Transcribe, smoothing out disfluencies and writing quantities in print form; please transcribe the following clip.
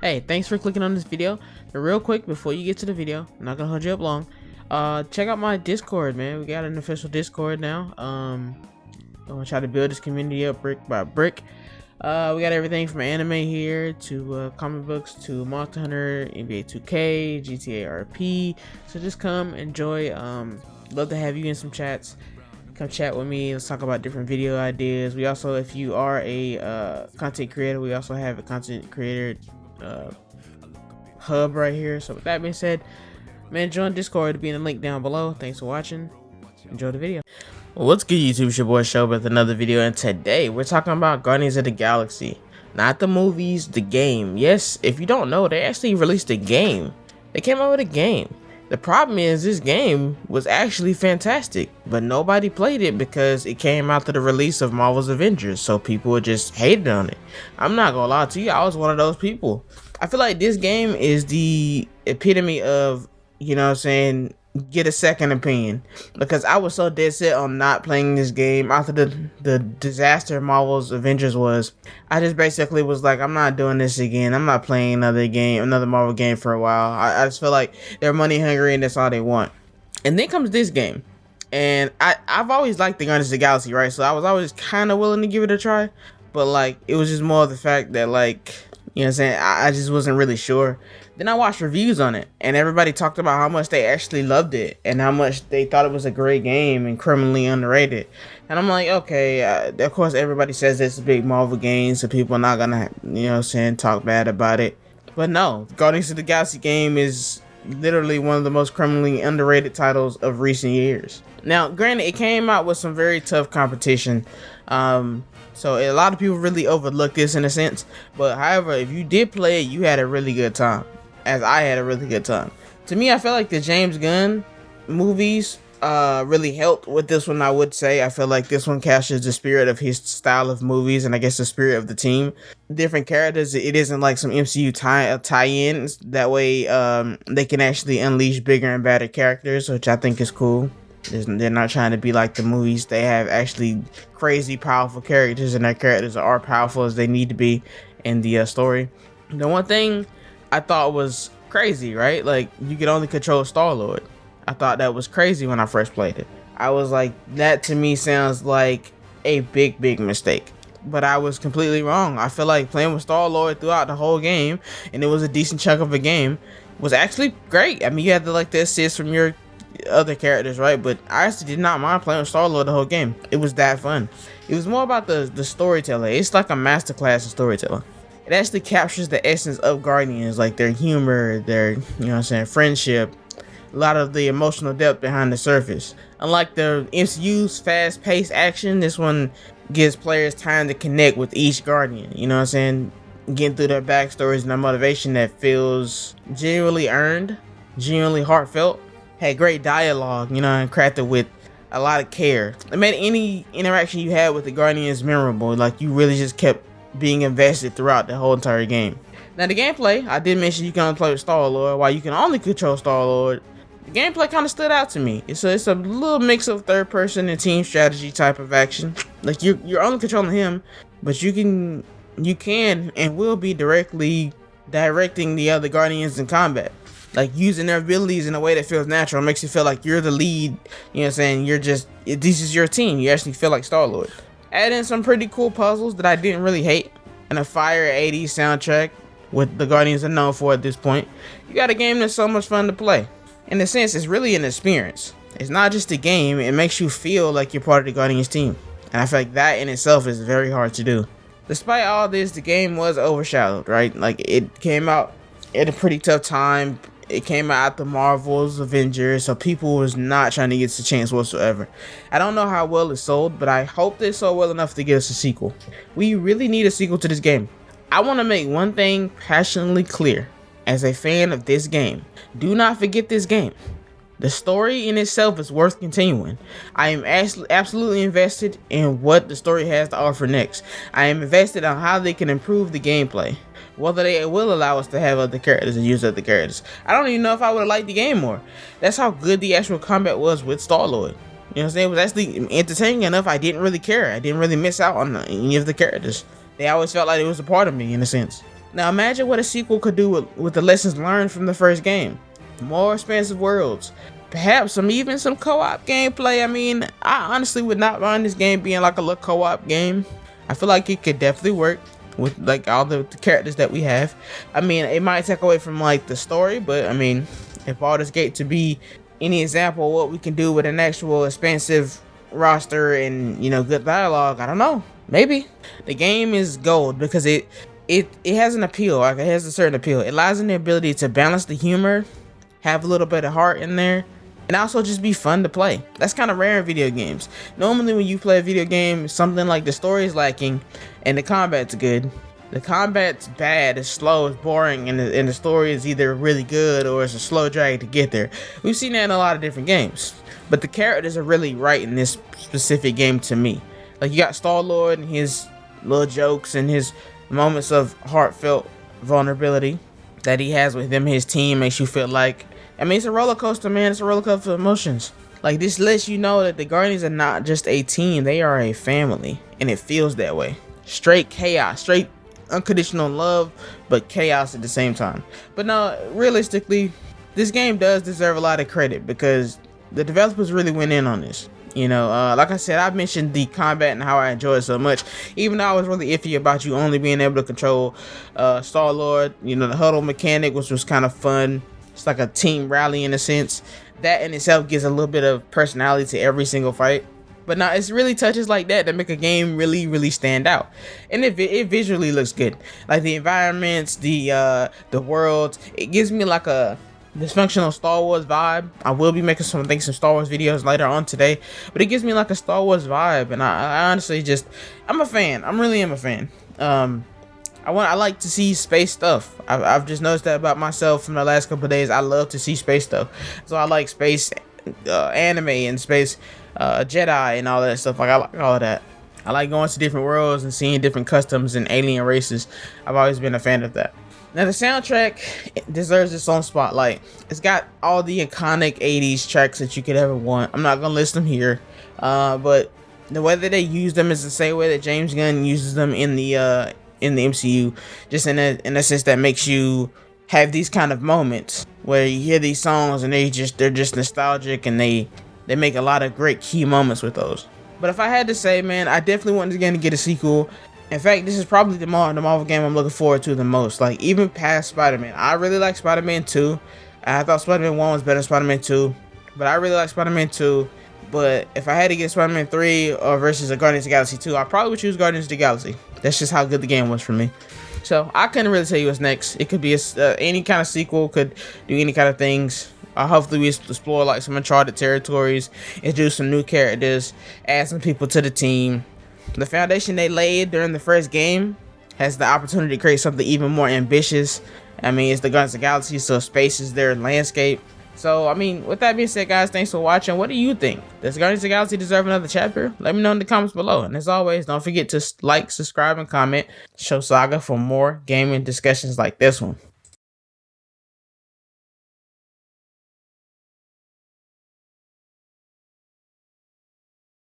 Hey, thanks for clicking on this video. But real quick, before you get to the video, I'm not gonna hold you up long. Check out my Discord, man. We got an official Discord now. I'm gonna try to build this community up brick by brick. We got everything from anime here to comic books to Monster Hunter, NBA 2K, GTA RP. So just come enjoy. Love to have you in some chats. Come chat with me. Let's talk about different video ideas. We also, if you are a content creator, we also have a content creator hub right here. So with that being said, man, join Discord to be in the link down below. Thanks for watching. Enjoy the video. What's good, YouTube? It's your boy Sho with another video, and today we're talking about Guardians of the Galaxy. Not the movies, the game. Yes, if you don't know, they actually released a game. They came out with a game. The problem is this game was actually fantastic, but nobody played it because it came after the release of Marvel's Avengers, so people just hated on it. I'm not gonna lie to you, I was one of those people. I feel like this game is the epitome of, you know what I'm saying, get a second opinion, because I was so dead set on not playing this game after the disaster Marvel's Avengers was. I just basically was like, I'm not doing this again. I'm not playing another Marvel game for a while. I just feel like they're money hungry and that's all they want. And then comes this game, and I've always liked the Guardians of the Galaxy, right? So I was always kind of willing to give it a try, but like it was just more of the fact that, like, you know what I'm saying, I just wasn't really sure. Then I watched reviews on it, and everybody talked about how much they actually loved it and how much they thought it was a great game and criminally underrated. And I'm like, okay, of course everybody says it's a big Marvel game, so people are not gonna, you know what I'm saying, talk bad about it. But no, Guardians of the Galaxy game is literally one of the most criminally underrated titles of recent years. Now, granted, it came out with some very tough competition. So a lot of people really overlook this in a sense. But however, if you did play it, you had a really good time. As I had a really good time. To me, I feel like the James Gunn movies really helped with this one, I would say. I feel like this one captures the spirit of his style of movies, and I guess the spirit of the team. Different characters, it isn't like some MCU tie-ins. That way they can actually unleash bigger and better characters, which I think is cool. They're not trying to be like the movies. They have actually crazy powerful characters, and their characters are powerful as they need to be in the story. The one thing I thought was crazy, right? Like, you could only control Star-Lord. I thought that was crazy when I first played it. I was like, that to me sounds like a big mistake. But I was completely wrong. I feel like playing with Star-Lord throughout the whole game, and it was a decent chunk of a game, was actually great. I mean, you had the assist from your other characters, right? But I actually did not mind playing with Star-Lord the whole game. It was that fun. It was more about the storytelling. It's like a masterclass of storytelling. It actually captures the essence of Guardians, like their humor, their, you know what I'm saying, friendship, a lot of the emotional depth behind the surface. Unlike the MCU's fast-paced action, this one gives players time to connect with each Guardian, you know what I'm saying, getting through their backstories and their motivation that feels genuinely earned, genuinely heartfelt, had great dialogue, you know, and crafted with a lot of care. It made any interaction you had with the Guardians memorable, like you really just kept being invested throughout the whole entire game. Now the gameplay, I did mention you can only play with Star-Lord, while you can only control Star-Lord. The gameplay kind of stood out to me. It's a little mix of third person and team strategy type of action. Like you're only controlling him, but you can and will be directly directing the other Guardians in combat. Like using their abilities in a way that feels natural. It makes you feel like you're the lead, you know what I'm saying, this is your team. You actually feel like Star-Lord. Add in some pretty cool puzzles that I didn't really hate, and a fire 80s soundtrack, what the Guardians are known for at this point. You got a game that's so much fun to play. In a sense, it's really an experience. It's not just a game, it makes you feel like you're part of the Guardians team. And I feel like that in itself is very hard to do. Despite all this, the game was overshadowed, right? Like, it came out at a pretty tough time. It came out after Marvel's Avengers, so people was not trying to get the chance whatsoever. I don't know how well it sold, but I hope they sold well enough to get us a sequel. We really need a sequel to this game. I want to make one thing passionately clear. As a fan of this game, do not forget this game. The story in itself is worth continuing. I am absolutely invested in what the story has to offer next. I am invested on how they can improve the gameplay. Whether they will allow us to have other characters and use other characters. I don't even know if I would have liked the game more. That's how good the actual combat was with Star-Lord. You know what I'm saying? It was actually entertaining enough. I didn't really care. I didn't really miss out on any of the characters. They always felt like it was a part of me in a sense. Now imagine what a sequel could do with the lessons learned from the first game. More expansive worlds, perhaps even some co-op gameplay. I mean, I honestly would not mind this game being like a little co-op game. I feel like it could definitely work with like all the characters that we have. I mean, it might take away from like the story, but I mean, if Baldur's Gate to be any example of what we can do with an actual expansive roster and, you know, good dialogue, I don't know, maybe. The game is gold because it has an appeal. Like, it has a certain appeal. It lies in the ability to balance the humor, have a little bit of heart in there, and also just be fun to play. That's kind of rare in video games. Normally when you play a video game, something like the story is lacking and the combat's good. The combat's bad, it's slow, it's boring, and the story is either really good or it's a slow drag to get there. We've seen that in a lot of different games. But the characters are really right in this specific game to me. Like, you got Star-Lord and his little jokes and his moments of heartfelt vulnerability that he has with him. His team makes you feel like, I mean, it's a roller coaster, man. It's a roller coaster of emotions. Like, this lets you know that the Guardians are not just a team, they are a family, and it feels that way. Straight chaos, straight unconditional love, but chaos at the same time. But no, realistically, this game does deserve a lot of credit because the developers really went in on this. You know, like I said, I mentioned the combat and how I enjoy it so much, even though I was really iffy about you only being able to control Star-Lord. You know, the huddle mechanic, which was kind of fun. It's like a team rally in a sense. That in itself gives a little bit of personality to every single fight. But now it's really touches like that make a game really stand out, and it visually looks good. Like the environments, the worlds, it gives me like a dysfunctional Star Wars vibe. I will be making some Star Wars videos later on today, but it gives me like a Star Wars vibe, and I honestly I'm a fan. I really am a fan. I like to see space stuff. I've just noticed that about myself from the last couple of days. I love to see space stuff, so I like space anime and space Jedi and all that stuff. Like, I like all of that. I like going to different worlds and seeing different customs and alien races. I've always been a fan of that. Now the soundtrack deserves its own spotlight. It's got all the iconic 80s tracks that you could ever want. I'm not gonna list them here, but the way that they use them is the same way that James Gunn uses them in the MCU, just in a sense that makes you have these kind of moments where you hear these songs and they're just nostalgic, and they make a lot of great key moments with those. But if I had to say, man, I definitely want this game to get a sequel. In fact, this is probably the Marvel game I'm looking forward to the most. Like, even past Spider-Man. I really like Spider-Man 2. I thought Spider-Man 1 was better than Spider-Man 2. But I really like Spider-Man 2. But if I had to get Spider-Man 3 or versus a Guardians of the Galaxy 2, I probably would choose Guardians of the Galaxy. That's just how good the game was for me. So I couldn't really tell you what's next. It could be any kind of sequel, could do any kind of things. Hopefully we explore like some uncharted territories, introduce some new characters, add some people to the team. The foundation they laid during the first game has the opportunity to create something even more ambitious. I mean, it's the Guardians of the Galaxy, so space is their landscape. So, I mean, with that being said, guys, thanks for watching. What do you think? Does Guardians of the Galaxy deserve another chapter? Let me know in the comments below. And as always, don't forget to like, subscribe, and comment. ShoSaga for more gaming discussions like this one.